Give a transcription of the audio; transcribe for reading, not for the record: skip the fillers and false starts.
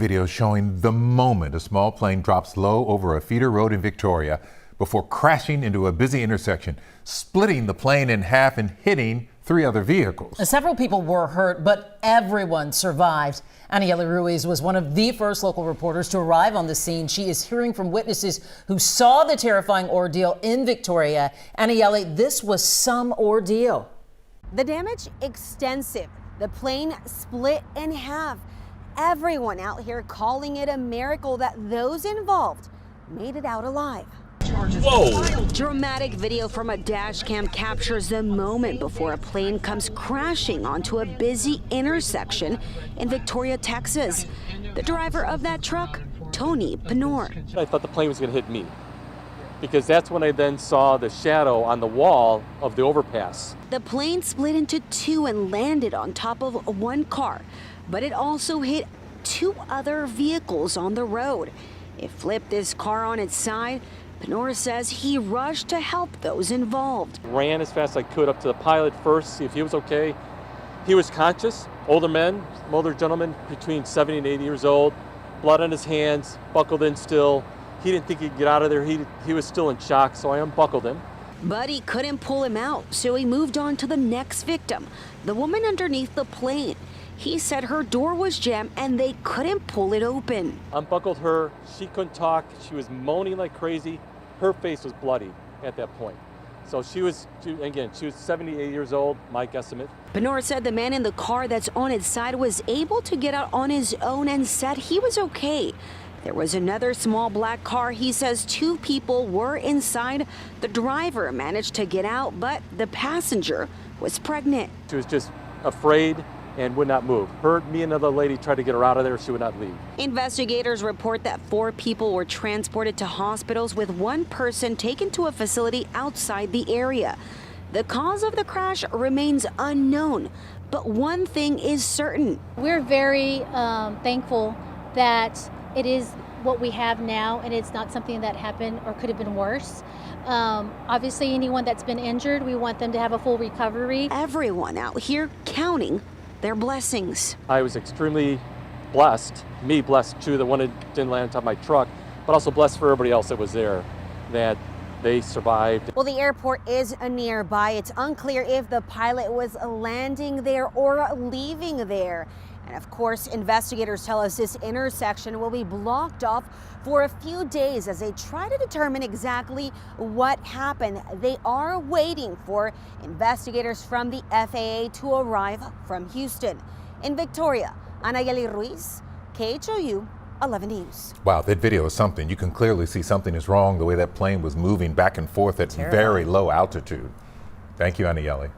Video showing the moment a small plane drops low over a feeder road in Victoria before crashing into a busy intersection, splitting the plane in half and hitting 3 other vehicles. Several people were hurt, but everyone survived. Aniela Ruiz was one of the first local reporters to arrive on the scene. She is hearing from witnesses who saw the terrifying ordeal in Victoria. Aniela, this was some ordeal. The damage extensive. The plane split in half. Everyone out here calling it a miracle that those involved made it out alive. Whoa! Dramatic video from a dash cam captures the moment before a plane comes crashing onto a busy intersection in Victoria, Texas. The driver of that truck, Tony Penor. I thought the plane was going to hit me because that's when I then saw the shadow on the wall of the overpass. The plane split into 2 and landed on top of one car, but it also hit 2 other vehicles on the road. It flipped this car on its side. Penor says he rushed to help those involved. Ran as fast as I could up to the pilot first, see if he was okay. He was conscious, older gentleman between 70 and 80 years old, blood on his hands, buckled in still. He didn't think he'd get out of there. He was still in shock, so I unbuckled him. But he couldn't pull him out, so he moved on to the next victim, the woman underneath the plane. He said her door was jammed and they couldn't pull it open. Unbuckled her, she couldn't talk, she was moaning like crazy. Her face was bloody at that point. So she was 78 years old, my guesstimate. Penor said the man in the car that's on its side was able to get out on his own and said he was okay. There was another small black car. He says 2 people were inside. The driver managed to get out, but the passenger was pregnant. She was just afraid and would not move. Me and another lady tried to get her out of there. She would not leave. Investigators report that 4 people were transported to hospitals with 1 person taken to a facility outside the area. The cause of the crash remains unknown, but one thing is certain. We're very thankful that it is what we have now, and it's not something that happened or could have been worse. Obviously, anyone that's been injured, we want them to have a full recovery. Everyone out here counting their blessings. I was extremely blessed, too, the one that didn't land on top of my truck, but also blessed for everybody else that was there, that they survived. Well, the airport is nearby. It's unclear if the pilot was landing there or leaving there. And of course, investigators tell us this intersection will be blocked off for a few days as they try to determine exactly what happened. They are waiting for investigators from the FAA to arrive from Houston. In Victoria, Aniela Ruiz, KHOU 11 News. Wow, that video is something. You can clearly see something is wrong the way that plane was moving back and forth at very low altitude. Thank you, Aniela.